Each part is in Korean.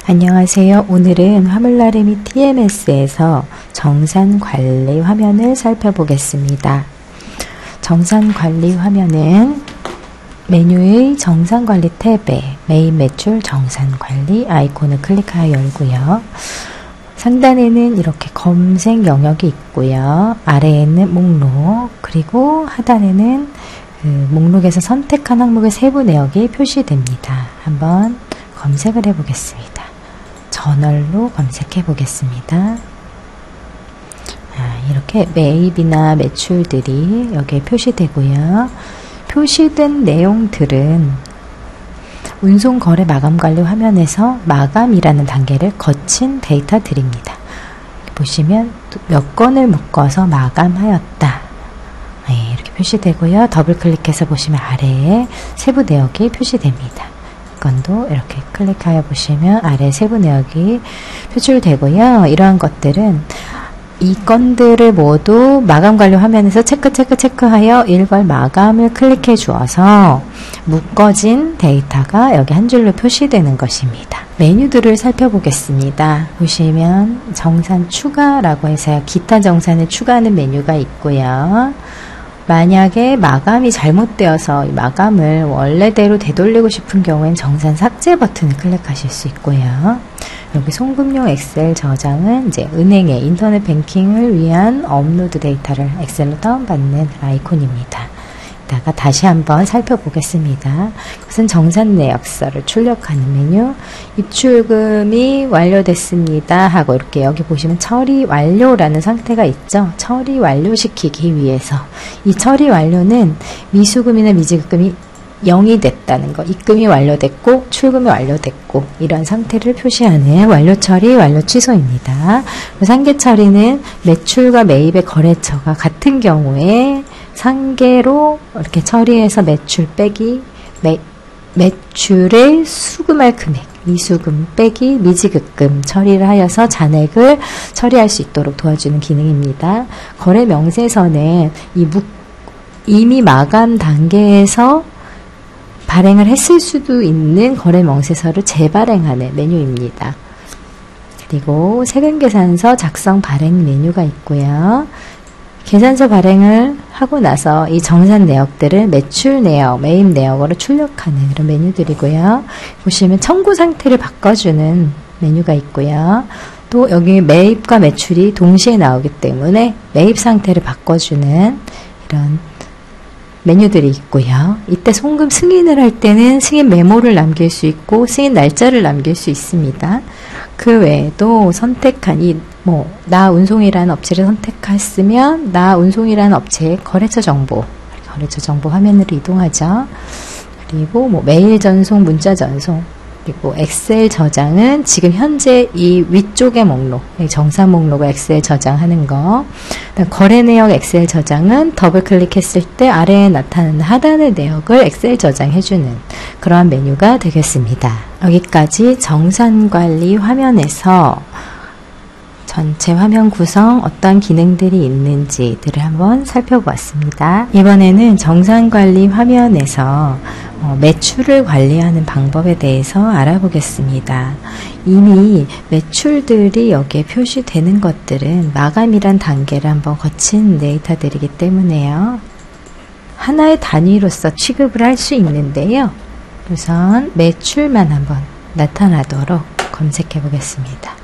안녕하세요. 오늘은 화물나래미 TMS에서 정산관리 화면을 살펴보겠습니다. 정산관리 화면은 메뉴의 정산관리 탭에 메인 매출 정산관리 아이콘을 클릭하여 열고요. 상단에는 이렇게 검색 영역이 있고요. 아래에는 목록, 그리고 하단에는 목록에서 선택한 항목의 세부 내역이 표시됩니다. 한번 검색을 해보겠습니다. 저널로 검색해 보겠습니다. 이렇게 매입이나 매출들이 여기에 표시되고요. 표시된 내용들은 운송거래 마감관리 화면에서 마감이라는 단계를 거친 데이터들입니다. 보시면 몇 건을 묶어서 마감하였다. 이렇게 표시되고요. 더블 클릭해서 보시면 아래에 세부 내역이 표시됩니다. 건도 이렇게 클릭하여 보시면 아래 세부 내역이 표출되고요. 이러한 것들은 이 건들을 모두 마감관리 화면에서 체크하여 일괄 마감을 클릭해 주어서 묶어진 데이터가 여기 한 줄로 표시되는 것입니다. 메뉴들을 살펴보겠습니다. 보시면 정산 추가라고 해서 기타 정산을 추가하는 메뉴가 있고요. 만약에 마감이 잘못되어서 이 마감을 원래대로 되돌리고 싶은 경우엔 정산 삭제 버튼을 클릭하실 수 있고요. 여기 송금용 엑셀 저장은 이제 은행의 인터넷 뱅킹을 위한 업로드 데이터를 엑셀로 다운받는 아이콘입니다. 이따가 다시 한번 살펴보겠습니다. 그것은 정산 내역서를 출력하는 메뉴, 입출금이 완료됐습니다 하고 이렇게 여기 보시면 처리 완료라는 상태가 있죠. 처리 완료시키기 위해서 이 처리 완료는 미수금이나 미지급금이 0이 됐다는 거, 입금이 완료됐고 출금이 완료됐고 이런 상태를 표시하는 완료 처리, 완료 취소입니다. 상계 처리는 매출과 매입의 거래처가 같은 경우에 상계로 이렇게 처리해서 매출 빼기 매출의 수금할 금액, 미수금 빼기 미지급금 처리를 하여서 잔액을 처리할 수 있도록 도와주는 기능입니다. 거래 명세서는 이미 마감 단계에서 발행을 했을 수도 있는 거래 명세서를 재발행하는 메뉴입니다. 그리고 세금계산서 작성 발행 메뉴가 있고요. 계산서 발행을 하고 나서 이 정산 내역들을 매출 내역, 매입 내역으로 출력하는 그런 메뉴들이고요. 보시면 청구 상태를 바꿔주는 메뉴가 있고요. 또 여기 매입과 매출이 동시에 나오기 때문에 매입 상태를 바꿔주는 이런 메뉴들이 있고요. 이때 송금 승인을 할 때는 승인 메모를 남길 수 있고 승인 날짜를 남길 수 있습니다. 그 외에도 선택한 나 운송이라는 업체를 선택했으면 나 운송이라는 업체의 거래처 정보 화면으로 이동하죠. 그리고 메일 전송, 문자 전송, 그리고 엑셀 저장은 지금 현재 이 위쪽의 목록, 정산 목록을 엑셀 저장하는 거. 거래 내역 엑셀 저장은 더블 클릭했을 때 아래에 나타나는 하단의 내역을 엑셀 저장해주는 그러한 메뉴가 되겠습니다. 여기까지 정산관리 화면에서 전체 화면 구성 어떤 기능들이 있는지들을 한번 살펴보았습니다. 이번에는 정산관리 화면에서 매출을 관리하는 방법에 대해서 알아보겠습니다. 이미 매출들이 여기에 표시되는 것들은 마감이란 단계를 한번 거친 데이터들이기 때문에요. 하나의 단위로서 취급을 할 수 있는데요. 우선 매출만 한번 나타나도록 검색해 보겠습니다.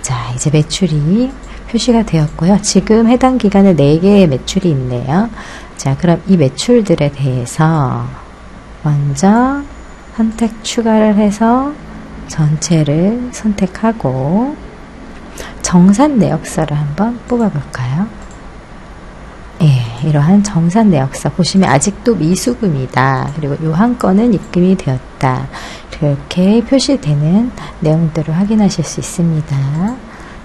자, 이제 매출이 표시가 되었고요. 지금 해당 기간에 4개의 매출이 있네요. 자, 그럼 이 매출들에 대해서 먼저 선택 추가를 해서 전체를 선택하고 정산 내역서를 한번 뽑아볼까요? 이러한 정산 내역서 보시면 아직도 미수금이다. 그리고 요 한 건은 입금이 되었다. 이렇게 표시되는 내용들을 확인하실 수 있습니다.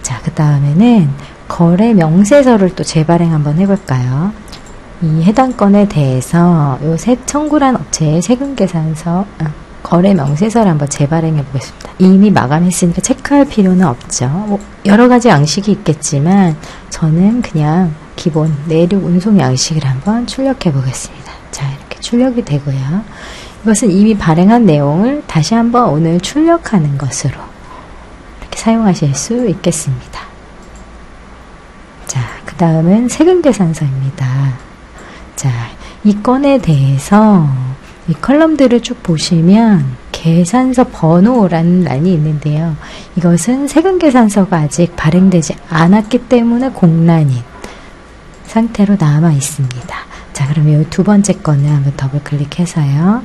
자, 그 다음에는 거래 명세서를 또 재발행 한번 해볼까요? 이 해당 건에 대해서 요 청구란 업체의 세금계산서, 거래 명세서를 한번 재발행해 보겠습니다. 이미 마감했으니까 체크할 필요는 없죠. 여러 가지 양식이 있겠지만 저는 그냥 기본 내륙 운송 양식을 한번 출력해 보겠습니다. 자, 이렇게 출력이 되고요. 이것은 이미 발행한 내용을 다시 한번 오늘 출력하는 것으로 사용하실 수 있겠습니다. 자, 그 다음은 세금계산서입니다. 자, 이 건에 대해서 이 컬럼들을 쭉 보시면 계산서 번호라는 란이 있는데요. 이것은 세금계산서가 아직 발행되지 않았기 때문에 공란인 상태로 남아 있습니다. 자, 그러면 이 두 번째 건을 한번 더블 클릭해서요.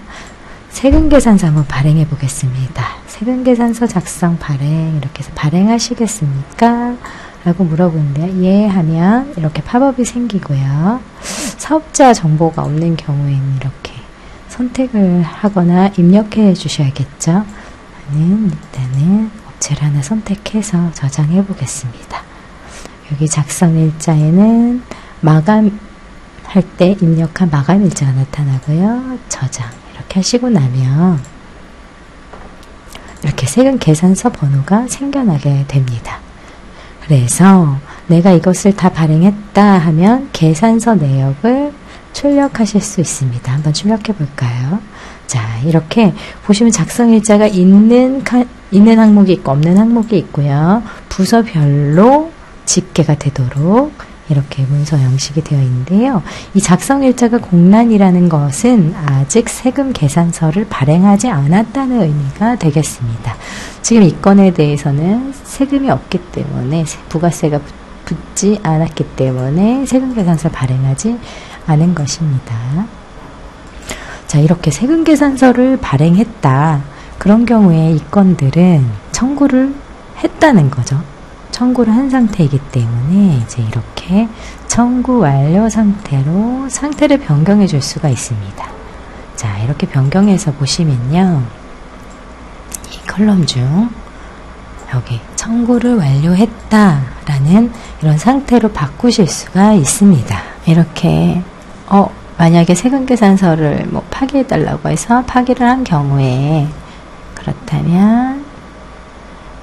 세금계산서 한번 발행해 보겠습니다. 세금계산서 작성 발행, 이렇게 해서 발행하시겠습니까? 라고 물어보는데요. 예 하면 이렇게 팝업이 생기고요. 사업자 정보가 없는 경우에는 이렇게 선택을 하거나 입력해 주셔야겠죠. 저는 일단은 업체를 하나 선택해서 저장해 보겠습니다. 여기 작성일자에는 마감할 때 입력한 마감일자가 나타나고요. 저장 이렇게 하시고 나면 이렇게 세금 계산서 번호가 생겨나게 됩니다. 그래서 내가 이것을 다 발행했다 하면 계산서 내역을 출력하실 수 있습니다. 한번 출력해 볼까요? 자, 이렇게 보시면 작성일자가 있는 항목이 있고 없는 항목이 있고요. 부서별로 집계가 되도록 이렇게 문서 형식이 되어 있는데요. 이 작성일자가 공란이라는 것은 아직 세금 계산서를 발행하지 않았다는 의미가 되겠습니다. 지금 이 건에 대해서는 세금이 없기 때문에 부가세가 붙지 않았기 때문에 세금 계산서를 발행하지 않은 것입니다. 자, 이렇게 세금 계산서를 발행했다. 그런 경우에 이 건들은 청구를 했다는 거죠. 청구를 한 상태이기 때문에 이제 이렇게 청구 완료 상태로 상태를 변경해 줄 수가 있습니다. 자, 이렇게 변경해서 보시면요. 이 컬럼 중 여기 청구를 완료했다 라는 이런 상태로 바꾸실 수가 있습니다. 이렇게 만약에 세금계산서를 파기해 달라고 해서 파기를 한 경우에 그렇다면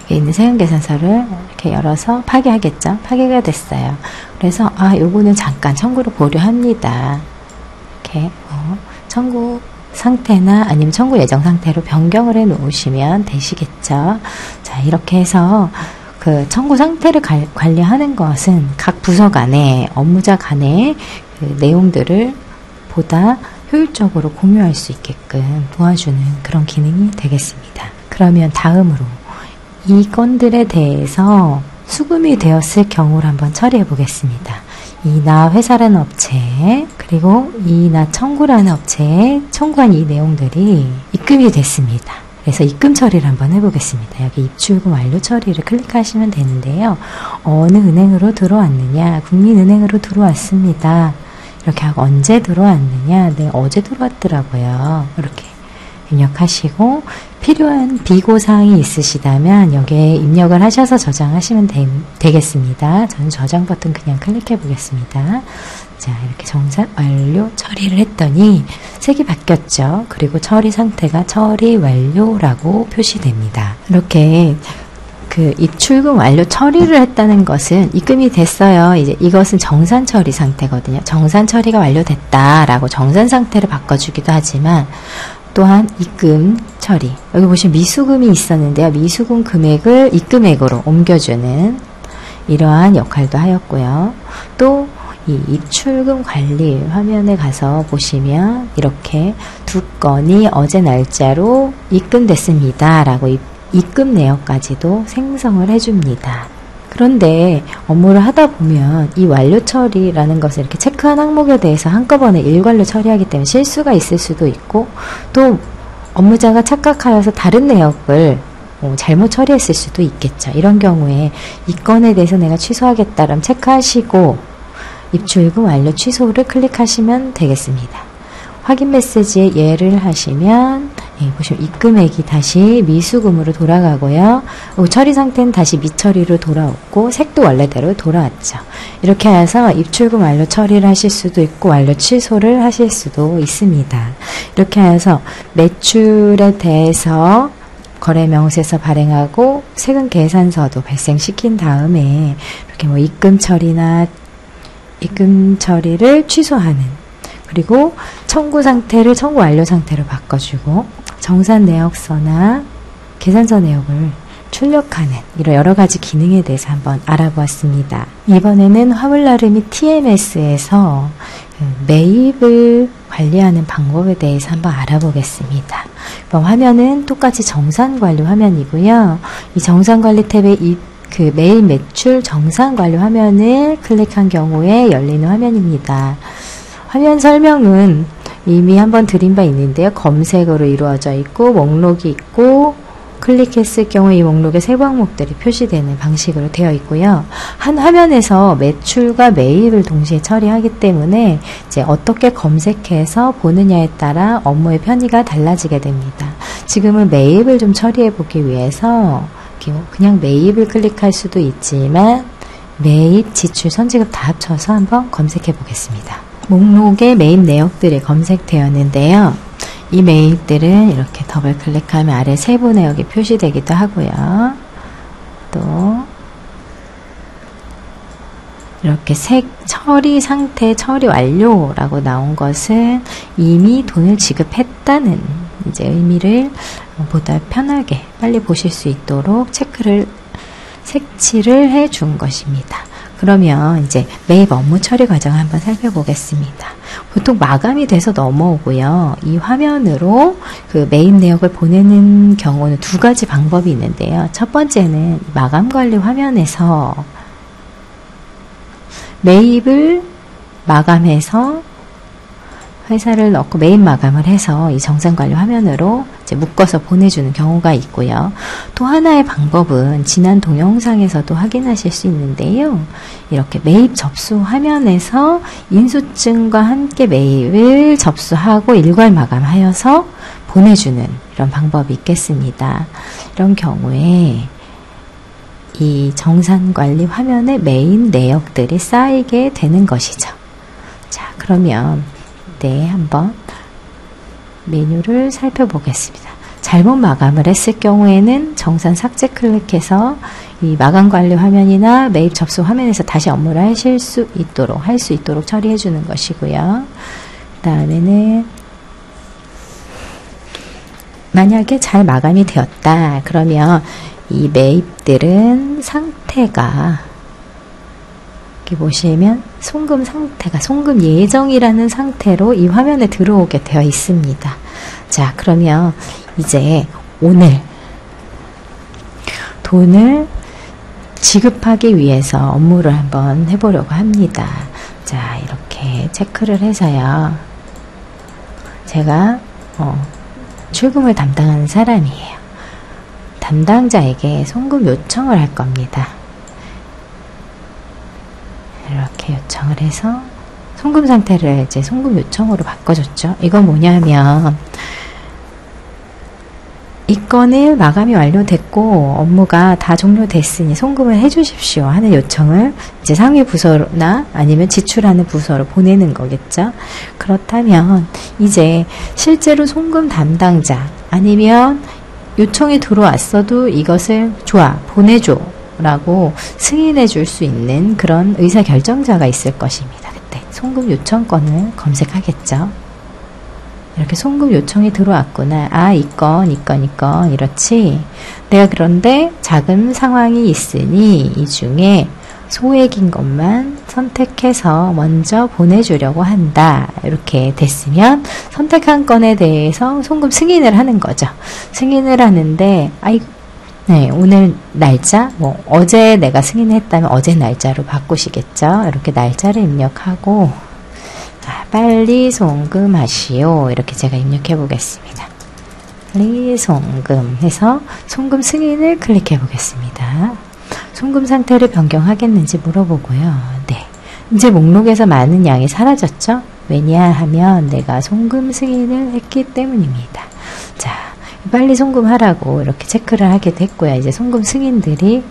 여기 있는 세금계산서를 이렇게 열어서 파기하겠죠. 파기가 됐어요. 그래서 요거는 잠깐 청구를 고려합니다. 이렇게 청구 상태나 아니면 청구 예정 상태로 변경을 해 놓으시면 되시겠죠. 자, 이렇게 해서 그 청구 상태를 관리하는 것은 각 부서 간의 업무자 간의 그 내용들을 보다 효율적으로 공유할 수 있게끔 도와주는 그런 기능이 되겠습니다. 그러면 다음으로 이 건들에 대해서 수금이 되었을 경우를 한번 처리해 보겠습니다. 이나 회사라는 업체 그리고 이나 청구라는 업체에 청구한 이 내용들이 입금이 됐습니다. 그래서 입금 처리를 한번 해보겠습니다. 여기 입출금 완료 처리를 클릭하시면 되는데요. 어느 은행으로 들어왔느냐? 국민은행으로 들어왔습니다. 이렇게 하고 언제 들어왔느냐? 네, 어제 들어왔더라고요. 이렇게 입력하시고 필요한 비고사항이 있으시다면 여기에 입력을 하셔서 저장하시면 되겠습니다. 저는 저장 버튼 그냥 클릭해 보겠습니다. 자, 이렇게 정산 완료 처리를 했더니 색이 바뀌었죠. 그리고 처리 상태가 처리 완료라고 표시됩니다. 이렇게 그 입출금 완료 처리를 했다는 것은 입금이 됐어요. 이제 이것은 정산 처리 상태거든요. 정산 처리가 완료됐다라고 정산 상태를 바꿔주기도 하지만 또한 입금 처리. 여기 보시면 미수금이 있었는데요. 미수금 금액을 입금액으로 옮겨주는 이러한 역할도 하였고요. 또 이 입출금 관리 화면에 가서 보시면 이렇게 두 건이 어제 날짜로 입금됐습니다. 라고 입금 내역까지도 생성을 해줍니다. 그런데 업무를 하다 보면 이 완료 처리라는 것을 이렇게 체크한 항목에 대해서 한꺼번에 일괄로 처리하기 때문에 실수가 있을 수도 있고 또 업무자가 착각하여서 다른 내역을 잘못 처리했을 수도 있겠죠. 이런 경우에 이 건에 대해서 내가 취소하겠다라면 체크하시고 입출금 완료 취소를 클릭하시면 되겠습니다. 확인 메시지에 예를 하시면 보시면 입금액이 다시 미수금으로 돌아가고요. 처리 상태는 다시 미처리로 돌아왔고 색도 원래대로 돌아왔죠. 이렇게 해서 입출금 완료 처리를 하실 수도 있고 완료 취소를 하실 수도 있습니다. 이렇게 해서 매출에 대해서 거래명세서 발행하고 세금 계산서도 발생시킨 다음에 이렇게 입금 처리나 입금 처리를 취소하는 그리고 청구 상태를 청구 완료 상태로 바꿔주고 정산 내역서나 계산서 내역을 출력하는 이런 여러 가지 기능에 대해서 한번 알아보았습니다. 이번에는 화물나름이 TMS에서 매입을 관리하는 방법에 대해서 한번 알아보겠습니다. 이번 화면은 똑같이 정산관리 화면이고요. 이 정산관리 탭에 그 매일 매출 정산관리 화면을 클릭한 경우에 열리는 화면입니다. 화면 설명은 이미 한번 드린 바 있는데요. 검색으로 이루어져 있고 목록이 있고 클릭했을 경우 이 목록에 세 항목들이 표시되는 방식으로 되어 있고요. 한 화면에서 매출과 매입을 동시에 처리하기 때문에 이제 어떻게 검색해서 보느냐에 따라 업무의 편의가 달라지게 됩니다. 지금은 매입을 좀 처리해 보기 위해서 그냥 매입을 클릭할 수도 있지만 매입, 지출, 선지급 다 합쳐서 한번 검색해 보겠습니다. 목록에 매입 내역들이 검색되었는데요. 이 매입들은 이렇게 더블 클릭하면 아래 세부 내역이 표시되기도 하고요. 또 이렇게 처리 상태, 처리 완료라고 나온 것은 이미 돈을 지급했다는 이제 의미를 보다 편하게 빨리 보실 수 있도록 색칠을 해 준 것입니다. 그러면 이제 매입 업무 처리 과정을 한번 살펴보겠습니다. 보통 마감이 돼서 넘어오고요. 이 화면으로 그 매입 내역을 보내는 경우는 두 가지 방법이 있는데요. 첫 번째는 마감 관리 화면에서 매입을 마감해서 회사를 넣고 매입 마감을 해서 이 정산관리 화면으로 이제 묶어서 보내주는 경우가 있고요. 또 하나의 방법은 지난 동영상에서도 확인하실 수 있는데요. 이렇게 매입 접수 화면에서 인수증과 함께 매입을 접수하고 일괄 마감하여서 보내주는 이런 방법이 있겠습니다. 이런 경우에 이 정산관리 화면에 매입 내역들이 쌓이게 되는 것이죠. 자, 그러면 한번 메뉴를 살펴보겠습니다. 잘못 마감을 했을 경우에는 정산 삭제 클릭해서 이 마감 관리 화면이나 매입 접수 화면에서 다시 업무를 할 수 있도록 처리해 주는 것이고요. 그 다음에는 만약에 잘 마감이 되었다. 그러면 이 매입들은 상태가 여기 보시면 송금 상태가 송금 예정이라는 상태로 이 화면에 들어오게 되어 있습니다. 자, 그러면 이제 오늘 돈을 지급하기 위해서 업무를 한번 해보려고 합니다. 자, 이렇게 체크를 해서요. 제가 출금을 담당하는 사람이에요. 담당자에게 송금 요청을 할 겁니다. 이렇게 요청을 해서 송금 상태를 이제 송금 요청으로 바꿔줬죠. 이건 뭐냐면 이 건을 마감이 완료됐고 업무가 다 종료됐으니 송금을 해주십시오 하는 요청을 이제 상위 부서나 아니면 지출하는 부서로 보내는 거겠죠. 그렇다면 이제 실제로 송금 담당자 아니면 요청이 들어왔어도 이것을 좋아 보내줘 라고 승인해 줄 수 있는 그런 의사결정자가 있을 것입니다. 그때 송금 요청건을 검색하겠죠. 이렇게 송금 요청이 들어왔구나. 아, 이 건 이렇지. 내가 그런데 자금 상황이 있으니 이 중에 소액인 것만 선택해서 먼저 보내주려고 한다. 이렇게 됐으면 선택한 건에 대해서 송금 승인을 하는 거죠. 승인을 하는데 네, 오늘 날짜, 어제 내가 승인했다면 어제 날짜로 바꾸시겠죠? 이렇게 날짜를 입력하고, 빨리 송금하시오. 이렇게 제가 입력해 보겠습니다. 빨리 송금 해서 송금 승인을 클릭해 보겠습니다. 송금 상태를 변경하겠는지 물어보고요. 네. 이제 목록에서 많은 양이 사라졌죠? 왜냐하면 내가 송금 승인을 했기 때문입니다. 자. 빨리 송금하라고 이렇게 체크를 하게 됐고요. 이제 송금 승인들이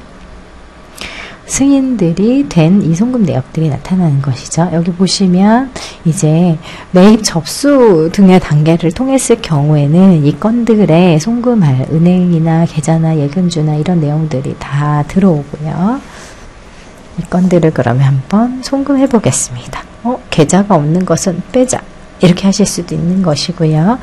된 이 송금 내역들이 나타나는 것이죠. 여기 보시면 이제 매입 접수 등의 단계를 통했을 경우에는 이 건들에 송금할 은행이나 계좌나 예금주나 이런 내용들이 다 들어오고요. 이 건들을 그러면 한번 송금해 보겠습니다. 계좌가 없는 것은 빼자. 이렇게 하실 수도 있는 것이고요.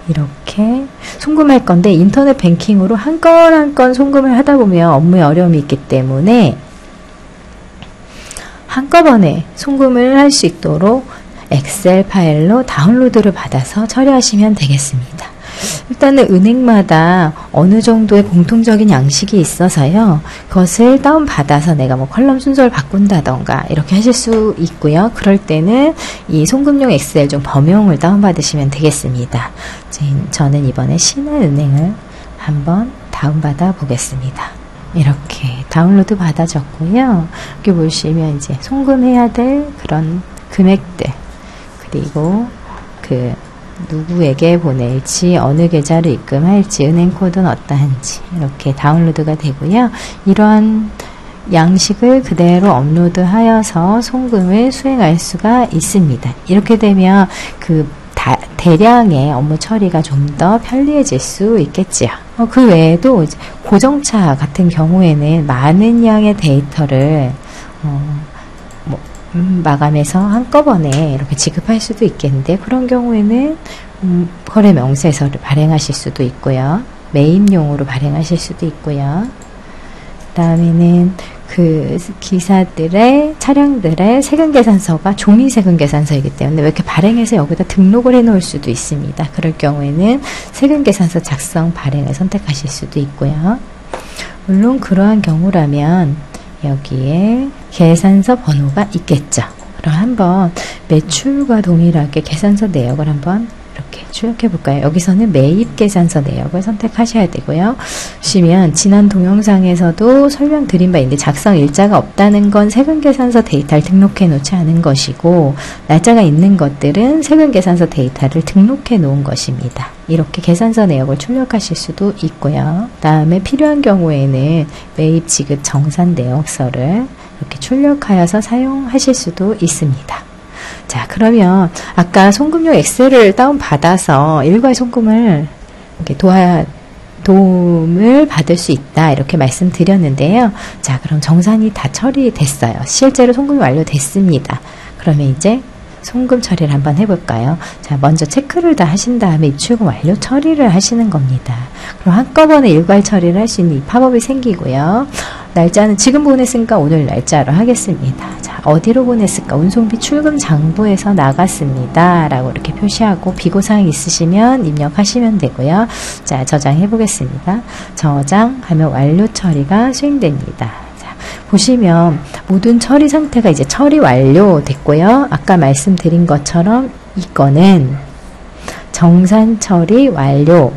이렇게 송금할 건데 인터넷 뱅킹으로 한 건 한 건 송금을 하다 보면 업무에 어려움이 있기 때문에 한꺼번에 송금을 할 수 있도록 엑셀 파일로 다운로드를 받아서 처리하시면 되겠습니다. 일단은 은행마다 어느 정도의 공통적인 양식이 있어서요. 그것을 다운받아서 내가 뭐 컬럼 순서를 바꾼다던가 이렇게 하실 수 있고요. 그럴 때는 이 송금용 엑셀 중 범용을 다운받으시면 되겠습니다. 저는 이번에 신한은행을 한번 다운받아 보겠습니다. 이렇게 다운로드 받아졌고요. 여기 보시면 이제 송금해야 될 그런 금액들, 그리고 누구에게 보낼지, 어느 계좌로 입금할지, 은행 코드는 어떠한지 이렇게 다운로드가 되고요. 이러한 양식을 그대로 업로드하여서 송금을 수행할 수가 있습니다. 이렇게 되면 대량의 업무 처리가 좀 더 편리해질 수 있겠지요. 그 외에도 이제 고정차 같은 경우에는 많은 양의 데이터를 마감해서 한꺼번에 이렇게 지급할 수도 있겠는데, 그런 경우에는 거래 명세서를 발행하실 수도 있고요. 매입용으로 발행하실 수도 있고요. 그 다음에는 차량들의 세금계산서가 종이 세금계산서이기 때문에 왜 이렇게 발행해서 여기다 등록을 해 놓을 수도 있습니다. 그럴 경우에는 세금계산서 작성 발행을 선택하실 수도 있고요. 물론 그러한 경우라면 여기에 계산서 번호가 있겠죠. 그럼 한번 매출과 동일하게 계산서 내역을 한번 이렇게 출력해 볼까요? 여기서는 매입 계산서 내역을 선택하셔야 되고요. 보시면 지난 동영상에서도 설명드린 바 있는데, 작성 일자가 없다는 건 세금계산서 데이터를 등록해 놓지 않은 것이고, 날짜가 있는 것들은 세금계산서 데이터를 등록해 놓은 것입니다. 이렇게 계산서 내역을 출력하실 수도 있고요. 다음에 필요한 경우에는 매입 지급 정산 내역서를 이렇게 출력하여서 사용하실 수도 있습니다. 자, 그러면 아까 송금용 엑셀을 다운받아서 일괄 송금을 이렇게 도움을 받을 수 있다, 이렇게 말씀드렸는데요. 자, 그럼 정산이 다 처리됐어요. 실제로 송금이 완료됐습니다. 그러면 이제 송금 처리를 한번 해볼까요? 자, 먼저 체크를 다 하신 다음에 입출금 완료 처리를 하시는 겁니다. 그럼 한꺼번에 일괄 처리를 할 수 있는 이 팝업이 생기고요. 날짜는 지금 보냈으니까 오늘 날짜로 하겠습니다. 자, 어디로 보냈을까? 운송비 출금 장부에서 나갔습니다 라고 이렇게 표시하고, 비고사항 있으시면 입력하시면 되고요. 자, 저장해 보겠습니다. 저장하면 완료 처리가 수행됩니다. 보시면 모든 처리 상태가 이제 처리 완료됐고요. 아까 말씀드린 것처럼 이거는 정산 처리 완료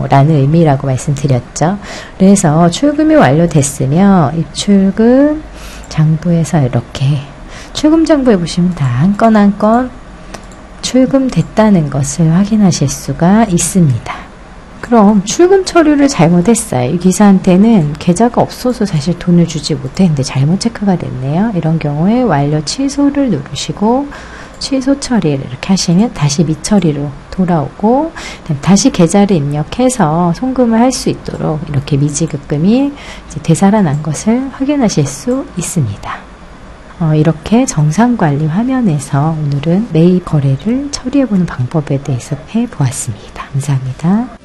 라는 의미라고 말씀드렸죠. 그래서 출금이 완료됐으면 입출금 장부에서 이렇게 출금 장부에 보시면 다 한 건 한 건 출금됐다는 것을 확인하실 수가 있습니다. 그럼 출금 처리를 잘못했어요. 이 기사한테는 계좌가 없어서 사실 돈을 주지 못했는데 잘못 체크가 됐네요. 이런 경우에 완료 취소를 누르시고 취소 처리를 이렇게 하시면 다시 미처리로 돌아오고, 다시 계좌를 입력해서 송금을 할 수 있도록 이렇게 미지급금이 이제 되살아난 것을 확인하실 수 있습니다. 이렇게 정산관리 화면에서 오늘은 매입 거래를 처리해보는 방법에 대해서 해보았습니다. 감사합니다.